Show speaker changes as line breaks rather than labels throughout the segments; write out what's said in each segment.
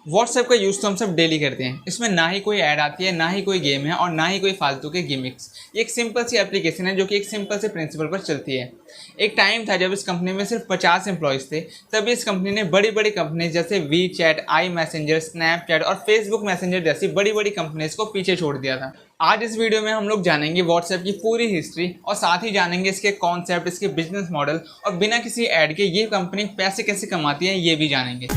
WhatsApp का use तो हम सब डेली करते हैं। इसमें ना ही कोई ऐड आती है, ना ही कोई गेम है और ना ही कोई फालतू के गिमिक्स। ये एक सिंपल सी एप्लीकेशन है जो कि एक सिंपल से प्रिंसिपल पर चलती है। एक टाइम था जब इस कंपनी में सिर्फ 50 एम्प्लॉयज़ थे। तभी इस कंपनी ने बड़ी बड़ी कंपनीज जैसे WeChat, I messenger, Snapchat और फेसबुक मैसेंजर जैसी बड़ी बड़ी कंपनीज को पीछे छोड़ दिया था। आज इस वीडियो में हम लोग जानेंगे व्हाट्सएप की पूरी हिस्ट्री और साथ ही जानेंगे इसके कॉन्सेप्ट, इसके बिजनेस मॉडल और बिना किसी ऐड के ये कंपनी पैसे कैसे कमाती है ये भी जानेंगे।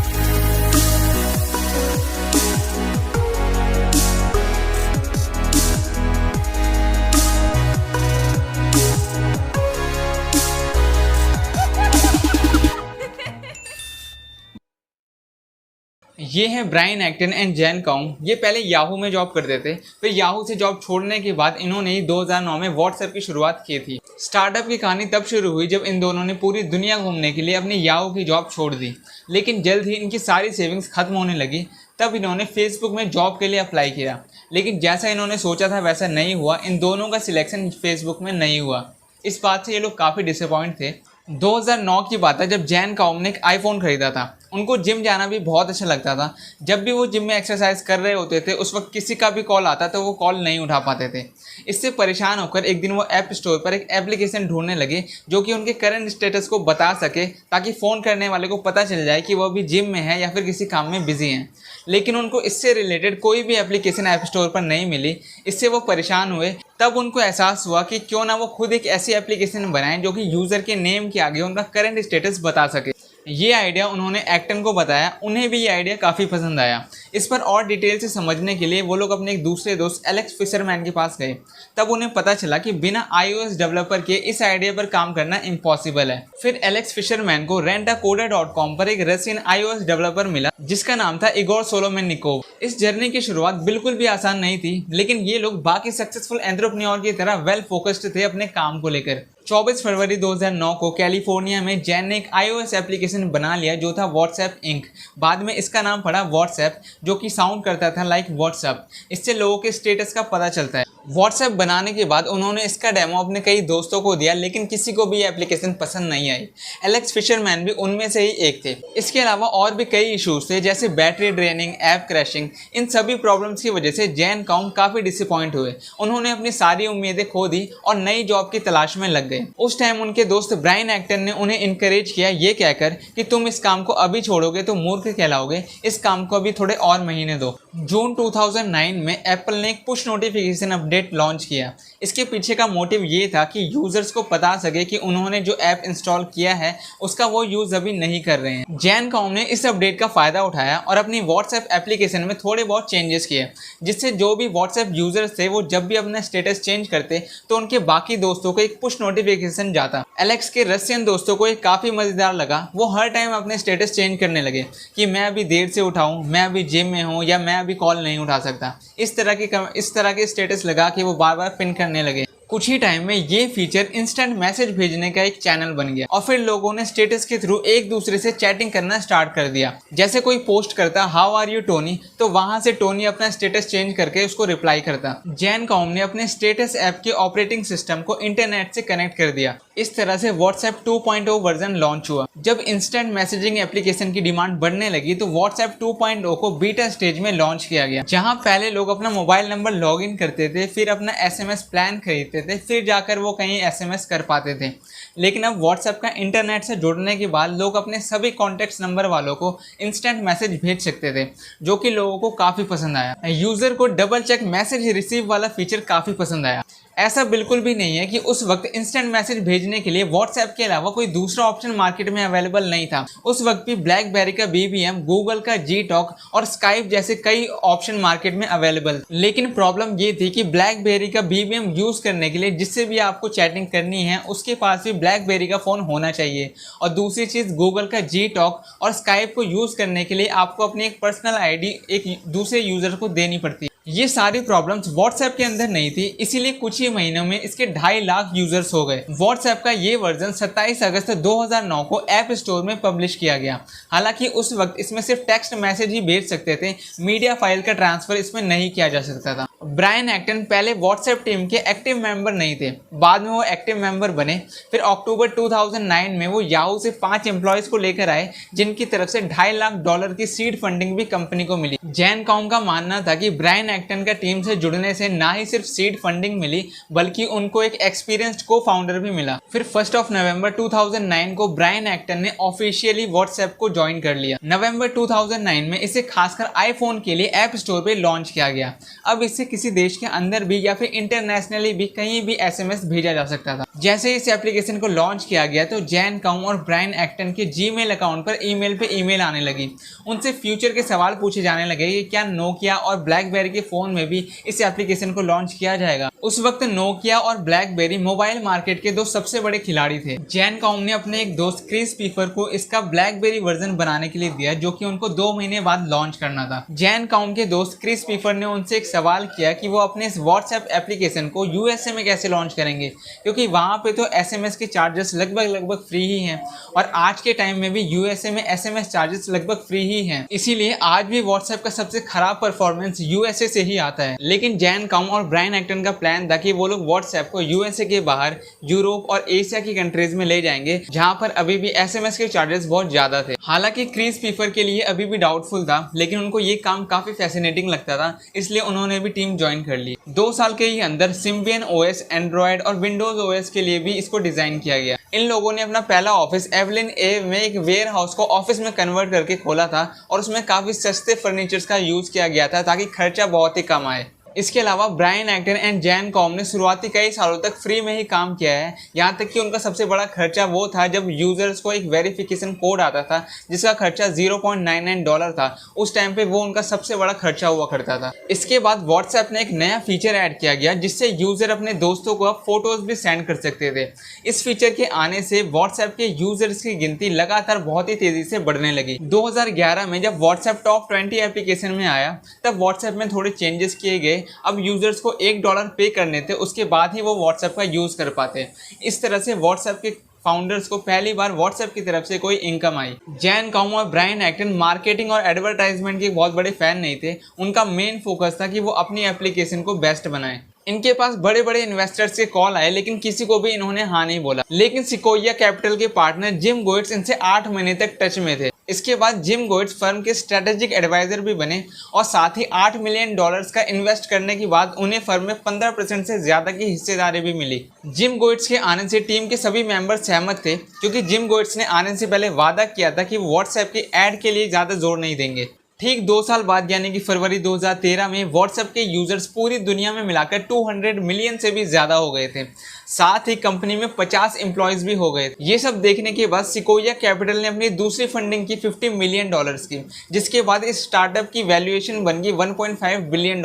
ये है ब्रायन एक्टन एंड जैन काउंग। ये पहले याहू में जॉब करते थे, फिर याहू से जॉब छोड़ने के बाद इन्होंने ही 2009 में व्हाट्सएप की शुरुआत की थी। स्टार्टअप की कहानी तब शुरू हुई जब इन दोनों ने पूरी दुनिया घूमने के लिए अपनी याहू की जॉब छोड़ दी। लेकिन जल्द ही इनकी सारी सेविंग्स खत्म होने लगी। तब इन्होंने फेसबुक में जॉब के लिए अप्लाई किया, लेकिन जैसा इन्होंने सोचा था वैसा नहीं हुआ। इन दोनों का सिलेक्शन फेसबुक में नहीं हुआ। इस बात से ये लोग काफ़ी डिसअपॉइंट थे। 2009 की बात है जब जैन काउंग ने एक आईफोन खरीदा था। उनको जिम जाना भी बहुत अच्छा लगता था। जब भी वो जिम में एक्सरसाइज कर रहे होते थे उस वक्त किसी का भी कॉल आता तो वो कॉल नहीं उठा पाते थे। इससे परेशान होकर एक दिन वो ऐप स्टोर पर एक एप्लीकेशन ढूंढने लगे जो कि उनके करंट स्टेटस को बता सके, ताकि फ़ोन करने वाले को पता चल जाए कि वो अभी जिम में है या फिर किसी काम में बिजी हैं। लेकिन उनको इससे रिलेटेड कोई भी एप्लीकेशन ऐप स्टोर पर नहीं मिली। इससे वो परेशान हुए। तब उनको एहसास हुआ कि क्यों ना वो खुद एक ऐसी एप्लीकेशन बनाएं जो कि यूज़र के नेम के आगे उनका करंट स्टेटस बता सके। ये आइडिया उन्होंने एक्टन को बताया। उन्हें भी ये आइडिया काफ़ी पसंद आया। इस पर और डिटेल से समझने के लिए वो लोग अपने एक दूसरे दोस्त एलेक्स फिशरमैन के पास गए। तब उन्हें पता चला कि बिना iOS डेवलपर के इस आइडिया पर काम करना इम्पॉसिबल है। फिर एलेक्स फिशरमैन को rentacoda.com पर एक रशियन iOS डेवलपर मिला जिसका नाम था इगोर सोलोमेनिकोव। इस जर्नी की शुरुआत बिल्कुल भी आसान नहीं थी, लेकिन ये लोग बाकी सक्सेसफुल एंटरप्रेन्योर की तरह वेल फोकस्ड थे अपने काम को लेकर। 24 फरवरी 2009 को कैलिफोर्निया में जैन ने एक iOS एप्लीकेशन बना लिया जो था व्हाट्सएप इंक। बाद में इसका नाम पड़ा व्हाट्सएप, जो कि साउंड करता था लाइक व्हाट्सएप। इससे लोगों के स्टेटस का पता चलता है। व्हाट्सएप बनाने के बाद उन्होंने इसका डेमो अपने कई दोस्तों को दिया, लेकिन किसी को भी ये एप्लीकेशन पसंद नहीं आई। एलेक्स फिशरमैन भी उनमें से ही एक थे। इसके अलावा और भी कई इश्यूज थे जैसे बैटरी ड्रेनिंग, ऐप क्रैशिंग। इन सभी प्रॉब्लम्स की वजह से जैन काउंग काफ़ी डिसअपॉइंट हुए। उन्होंने अपनी सारी उम्मीदें खो दी और नई जॉब की तलाश में लग गए। उस टाइम उनके दोस्त ब्रायन एक्टन ने उन्हें इनकरेज किया ये कहकर कि तुम इस काम को अभी छोड़ोगे तो मूर्ख कहलाओगे, इस काम को अभी थोड़े और महीने दो। जून 2009 में एप्पल ने एक पुश नोटिफिकेशन अपडेट लॉन्च किया। इसके पीछे का मोटिव ये था कि यूजर्स को पता सके कि उन्होंने जो ऐप इंस्टॉल किया है उसका वो यूज अभी नहीं कर रहे हैं। जैन काउंग ने इस अपडेट का फायदा उठाया और अपनी व्हाट्सएप एप्लीकेशन में थोड़े बहुत चेंजेस किए, जिससे जो भी व्हाट्सएप यूजर्स थे वो जब भी अपना स्टेटस चेंज करते तो उनके बाकी दोस्तों को एक पुश नोटिफिकेशन जाता। एलेक्स के रशियन दोस्तों को ये काफ़ी मज़ेदार लगा। वो हर टाइम अपने स्टेटस चेंज करने लगे कि मैं अभी देर से उठाऊं, मैं अभी जिम में हूं या मैं अभी कॉल नहीं उठा सकता। इस तरह के स्टेटस लगा कि वो बार बार पिन करने लगे। कुछ ही टाइम में ये फीचर इंस्टेंट मैसेज भेजने का एक चैनल बन गया और फिर लोगों ने स्टेटस के थ्रू एक दूसरे से चैटिंग करना स्टार्ट कर दिया। जैसे कोई पोस्ट करता हाउ आर यू टोनी, तो वहां से टोनी अपना स्टेटस चेंज करके उसको रिप्लाई करता। जैन काउंग ने अपने स्टेटस ऐप के ऑपरेटिंग सिस्टम को इंटरनेट से कनेक्ट कर दिया। इस तरह से व्हाट्सएप 2.0 वर्जन लॉन्च हुआ। जब इंस्टेंट मैसेजिंग एप्लीकेशन की डिमांड बढ़ने लगी तो व्हाट्सएप 2.0 को बीटा स्टेज में लॉन्च किया गया, जहां पहले लोग अपना मोबाइल नंबर लॉग इन करते थे, फिर अपना एसएमएस प्लान खरीदते थे, फिर जाकर वो कहीं एसएमएस कर पाते थे। लेकिन अब व्हाट्सएप का इंटरनेट से जुड़ने के बाद लोग अपने सभी कॉन्टैक्ट्स नंबर वालों को इंस्टेंट मैसेज भेज सकते थे, जो कि लोगों को काफ़ी पसंद आया। यूज़र को डबल चेक मैसेज रिसीव वाला फीचर काफ़ी पसंद आया। ऐसा बिल्कुल भी नहीं है कि उस वक्त इंस्टेंट मैसेज भेजने के लिए व्हाट्सएप के अलावा कोई दूसरा ऑप्शन मार्केट में अवेलेबल नहीं था। उस वक्त भी ब्लैकबेरी का BBM, गूगल का Gtalk और स्काइप जैसे कई ऑप्शन मार्केट में अवेलेबल। लेकिन प्रॉब्लम ये थी कि ब्लैकबेरी का BBM यूज करने के लिए जिससे भी आपको चैटिंग करनी है उसके पास भी ब्लैकबेरी का फ़ोन होना चाहिए। और दूसरी चीज़, गूगल का Gtalk और स्काइप को यूज़ करने के लिए आपको अपनी एक पर्सनल ID एक दूसरे यूज़र को देनी पड़ती है। ये सारी प्रॉब्लम्स व्हाट्सएप के अंदर नहीं थी, इसीलिए कुछ ही महीनों में इसके 2.5 लाख यूजर्स हो गए। व्हाट्सएप का ये वर्जन 27 अगस्त 2009 को ऐप स्टोर में पब्लिश किया गया। हालांकि उस वक्त इसमें सिर्फ टेक्स्ट मैसेज ही भेज सकते थे, मीडिया फाइल का ट्रांसफर इसमें नहीं किया जा सकता था। ब्रायन एक्टन पहले व्हाट्सएप टीम के एक्टिव मेंबर नहीं थे, बाद में वो एक्टिव मेंबर बने। फिर अक्टूबर 2009 में वो याहू से 5 एम्प्लॉयज़ को लेकर आए, जिनकी तरफ से $2.5 लाख की सीड फंडिंग भी कंपनी को मिली। जैन कॉम का मानना था कि ब्रायन एक्टन का टीम से जुड़ने से ना ही सिर्फ सीड फंडिंग मिली, बल्कि उनको एक एक्सपीरियंस्ड को फाउंडर भी मिला। फिर 1 नवंबर 2009 को ब्रायन एक्टन ने ऑफिशियली व्हाट्सएप को ज्वाइन कर लिया। नवंबर 2009 में इसे खासकर आईफोन के लिए ऐप स्टोर पे लॉन्च किया गया। अब इससे किसी देश के अंदर भी या फिर इंटरनेशनली भी कहीं भी SMS भेजा जा सकता था। जैसे ही इस एप्लीकेशन को लॉन्च किया गया तो जैन कॉम और ब्रायन एक्टन के जीमेल अकाउंट पर ईमेल पे ईमेल आने लगी। उनसे फ्यूचर के सवाल पूछे जाने लगे कि क्या नोकिया और ब्लैकबेरी के फोन में भी इस एप्लीकेशन को लॉन्च किया जाएगा। उस वक्त नोकिया और ब्लैकबेरी मोबाइल मार्केट के 2 सबसे बड़े खिलाड़ी थे। जैन कॉम ने अपने एक दोस्त क्रिस पीफर को इसका ब्लैकबेरी वर्जन बनाने के लिए दिया, जो कि उनको 2 महीने बाद लॉन्च करना था। जैन कॉम के दोस्त क्रिस पीफर ने उनसे एक सवाल किया कि वो अपने इस व्हाट्सएप एप्लीकेशन को USA में कैसे लॉन्च करेंगे, क्योंकि वहाँ पे तो SMS के चार्जेस लगभग फ्री ही हैं और आज के टाइम में भी USA में SMS चार्जेस लगभग फ्री ही हैं। इसीलिए आज भी व्हाट्सएप का सबसे खराब परफॉर्मेंस USA से ही आता है। लेकिन जैन कॉम और ब्रायन एक्टन का प्लान था कि वो लोग व्हाट्सएप को USA के बाहर यूरोप और एशिया की कंट्रीज में ले जाएंगे, जहाँ पर अभी भी SMS के चार्जेस बहुत ज्यादा थे। हालांकि क्रिस पीफर के लिए अभी भी डाउटफुल था, लेकिन उनको ये काम काफी फैसिनेटिंग लगता था, इसलिए उन्होंने भी टीम ज्वाइन कर ली। 2 साल के ही अंदर सिम्बियन OS, एंड्रॉयड और विंडोज OS के लिए भी इसको डिजाइन किया गया। इन लोगों ने अपना पहला ऑफिस एवलिन ए में एक वेयर हाउस को ऑफिस में कन्वर्ट करके खोला था और उसमें काफी सस्ते फर्नीचर्स का यूज किया गया था ताकि खर्चा बहुत ही कम आए। इसके अलावा Brian Acton and Jan Koum ने शुरुआती कई सालों तक फ्री में ही काम किया है, यहाँ तक कि उनका सबसे बड़ा खर्चा वो था जब यूजर्स को एक वेरिफिकेशन कोड आता था जिसका खर्चा $0.99 था। उस टाइम पे वो उनका सबसे बड़ा खर्चा हुआ करता था। इसके बाद व्हाट्सएप ने एक नया फीचर ऐड किया गया जिससे यूजर अपने दोस्तों को अब फोटोज भी सेंड कर सकते थे। इस फीचर के आने से व्हाट्सएप के यूजर्स की गिनती लगातार बहुत ही तेजी से बढ़ने लगी। 2011 में जब व्हाट्सएप टॉप 20 एप्लीकेशन में आया तब व्हाट्सएप में थोड़े चेंजेस किए गए। अब यूजर्स को $1 पे करने थे, उसके बाद ही वो व्हाट्सएप का यूज कर पाते। इस तरह से व्हाट्सएप के फाउंडर्स को पहली बार व्हाट्सएप की तरफ से कोई इनकम आई। जैन कॉम और ब्रायन एक्टन मार्केटिंग और एडवर्टाइजमेंट के बहुत बड़े फैन नहीं थे। उनका मेन फोकस था कि वो अपनी एप्लीकेशन को बेस्ट बनाएं। इनके पास बड़े बड़े इन्वेस्टर्स के कॉल आए, लेकिन किसी को भी इन्होंने हाँ नहीं बोला। लेकिन सिकोया कैपिटल के पार्टनर जिम गोइट्स इनसे 8 महीने तक टच में थे। इसके बाद जिम गोइट्स फर्म के स्ट्रेटेजिक एडवाइजर भी बने और साथ ही $8 मिलियन का इन्वेस्ट करने के बाद उन्हें फर्म में 15% से ज्यादा की हिस्सेदारी भी मिली। जिम गोइट्स के आने से टीम के सभी मेंबर सहमत थे, क्योंकि जिम गोइट्स ने आने से पहले वादा किया था कि व्हाट्सएप की एड के लिए ज्यादा जोर नहीं देंगे। ठीक 2 साल बाद यानी कि फरवरी 2013 में व्हाट्सएप के यूजर्स पूरी दुनिया में मिलाकर 200 मिलियन से भी ज्यादा हो गए थे। साथ ही कंपनी में 50 एम्प्लॉयज भी हो गए थे। ये सब देखने के बाद सिकोया कैपिटल ने अपनी दूसरी फंडिंग की $50 मिलियन की, जिसके बाद इस स्टार्टअप की वैल्यूएशन बन गई $1.5 बिलियन।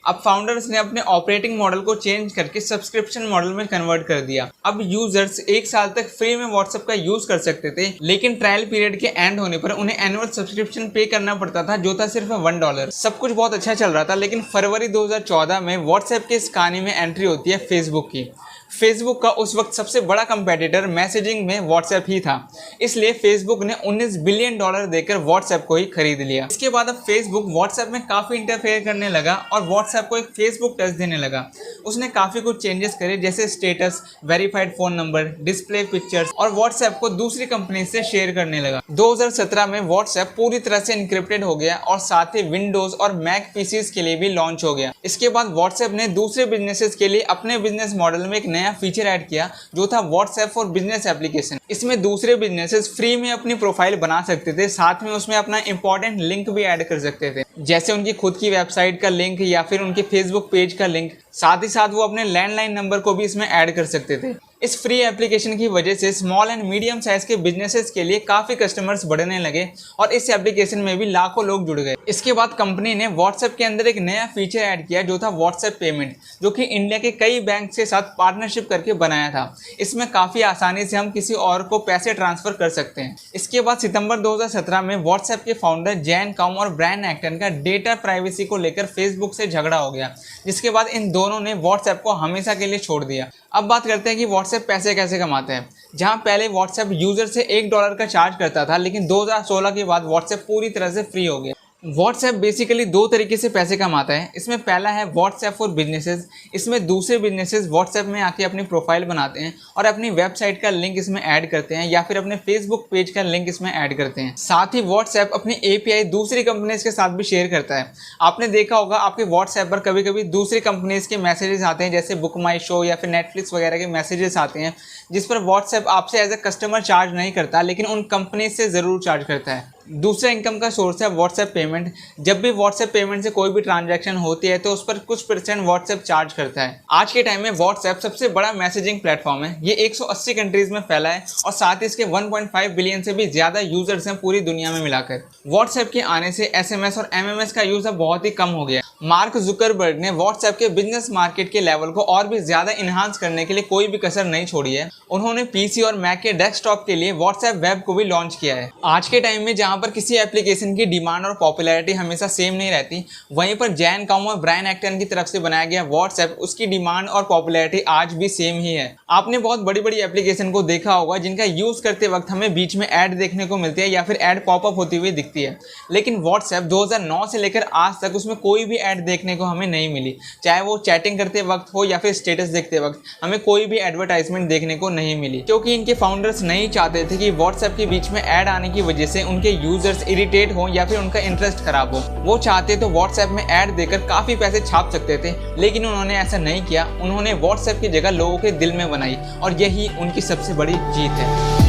अब फाउंडर्स ने अपने ऑपरेटिंग मॉडल को चेंज करके सब्सक्रिप्शन मॉडल में कन्वर्ट कर दिया। अब यूजर्स 1 साल तक फ्री में व्हाट्सएप का यूज कर सकते थे, लेकिन ट्रायल पीरियड के एंड होने पर उन्हें एनुअल सब्सक्रिप्शन पे करना पड़ता था, जो था सिर्फ $1। सब कुछ बहुत अच्छा चल रहा था, लेकिन फरवरी 2014 में व्हाट्सएप के इस कहानी में एंट्री होती है फेसबुक की। फेसबुक का उस वक्त सबसे बड़ा कंपेटिटर मैसेजिंग में व्हाट्सएप ही था, इसलिए फेसबुक ने $19 बिलियन देकर व्हाट्सएप को ही खरीद लिया। इसके बाद अब फेसबुक व्हाट्सएप में काफ़ी इंटरफेयर करने लगा और व्हाट्सएप को एक फेसबुक टच देने लगा। उसने काफ़ी कुछ चेंजेस करे, जैसे status, verified phone number, display pictures, और व्हाट्सएप को दूसरी कंपनी से शेयर करने लगा। 2017 में व्हाट्सएप पूरी तरह से इनक्रिप्टेड हो गया और साथ ही विंडोज और मैक पीसीज के लिए भी लॉन्च हो गया। इसके बाद व्हाट्सएप ने दूसरे बिजनेसेस के लिए अपने बिजनेस मॉडल में एक नया फीचर ऐड किया, जो था व्हाट्सएप फॉर बिजनेस एप्लीकेशन। इसमें दूसरे बिजनेसेस फ्री में अपनी प्रोफाइल बना सकते थे, साथ में उसमें अपना इंपॉर्टेंट लिंक भी ऐड कर सकते थे, जैसे उनकी खुद की वेबसाइट का लिंक या फिर उनके फेसबुक पेज का लिंक। साथ ही साथ वो अपने लैंडलाइन नंबर को भी इसमें ऐड कर सकते थे। इस फ्री एप्लीकेशन की वजह से स्मॉल एंड मीडियम साइज के बिजनेसेस के लिए काफी कस्टमर्स बढ़ने लगे और इस एप्लीकेशन में भी लाखों लोग जुड़ गए। इसके बाद कंपनी ने व्हाट्सएप के अंदर एक नया फीचर ऐड किया, जो था व्हाट्सएप पेमेंट, जो कि इंडिया के कई बैंक के साथ पार्टनरशिप करके बनाया था। इसमें काफी आसानी से हम किसी और को पैसे ट्रांसफर कर सकते हैं। इसके बाद सितंबर 2017 में व्हाट्सएप के फाउंडर जैन कॉम और ब्रायन एक्टन का डेटा प्राइवेसी को लेकर फेसबुक से झगड़ा हो गया, जिसके बाद इन दोनों ने व्हाट्सएप को हमेशा के लिए छोड़ दिया। अब बात करते हैं कि व्हाट्सएप पैसे कैसे कमाते हैं। जहां पहले व्हाट्सएप यूजर से $1 का चार्ज करता था, लेकिन 2016 के बाद व्हाट्सएप पूरी तरह से फ्री हो गया। व्हाट्सएप बेसिकली दो तरीके से पैसे कमाता है। इसमें पहला है व्हाट्सएप फॉर बिजनेसेस। इसमें दूसरे बिजनेसेस व्हाट्सएप में आके अपनी प्रोफाइल बनाते हैं और अपनी वेबसाइट का लिंक इसमें ऐड करते हैं या फिर अपने फेसबुक पेज का लिंक इसमें ऐड करते हैं। साथ ही व्हाट्सएप अपनी एपीआई दूसरी कंपनीज के साथ भी शेयर करता है। आपने देखा होगा आपके व्हाट्सएप पर कभी कभी दूसरी कंपनीज के मैसेजेस आते हैं, जैसे बुक माई शो या फिर नेटफ्लिक्स वगैरह के मैसेजेस आते हैं, जिस पर व्हाट्सएप आपसे एज ए कस्टमर चार्ज नहीं करता, लेकिन उन कंपनीज से ज़रूर चार्ज करता है। दूसरा इनकम का सोर्स है व्हाट्सएप पेमेंट। जब भी व्हाट्सएप पेमेंट से कोई भी ट्रांजैक्शन होती है तो उस पर कुछ % व्हाट्सएप चार्ज करता है। आज के टाइम में व्हाट्सएप सबसे बड़ा मैसेजिंग प्लेटफॉर्म है। ये 180 कंट्रीज में फैला है और साथ ही इसके 1.5 बिलियन से भी ज्यादा यूजर्स हैं पूरी दुनिया में मिलाकर। व्हाट्सएप के आने से SMS और MMS का यूज अब बहुत ही कम हो गया। मार्क जुकरबर्ग ने व्हाट्सएप के बिजनेस मार्केट के लेवल को और भी ज्यादा इन्हांस करने के लिए कोई भी कसर नहीं छोड़ी है। उन्होंने पीसी और मैक के डेस्कटॉप के लिए व्हाट्सएप वेब को भी लॉन्च किया है। आज के टाइम में जहां पर किसी एप्लीकेशन की डिमांड और पॉपुलैरिटी हमेशा सेम नहीं रहती, वहीं पर जैन कॉम और ब्रायन एक्टन की तरफ से बनाया गया व्हाट्सएप, उसकी डिमांड और पॉपुलैरिटी आज भी सेम ही है। आपने बहुत बड़ी बड़ी एप्लीकेशन को देखा होगा जिनका यूज करते वक्त हमें बीच में ऐड देखने को मिलती है या फिर ऐड पॉपअप होती हुई दिखती है, लेकिन व्हाट्सएप 2009 से लेकर आज तक उसमें कोई भी ऐड देखने को हमें नहीं मिली। चाहे वो चैटिंग करते वक्त हो या फिर स्टेटस देखते वक्त, हमें कोई भी एडवर्टाइजमेंट देखने को नहीं मिली, क्योंकि इनके फाउंडर्स नहीं चाहते थे कि व्हाट्सएप के बीच में ऐड आने की वजह से उनके यूजर्स इरिटेट हो या फिर उनका इंटरेस्ट खराब हो। वो चाहते तो व्हाट्सएप में ऐड देकर काफी पैसे छाप सकते थे, लेकिन उन्होंने ऐसा नहीं किया। उन्होंने व्हाट्सएप की जगह लोगों के दिल में बनाई और यही उनकी सबसे बड़ी जीत है।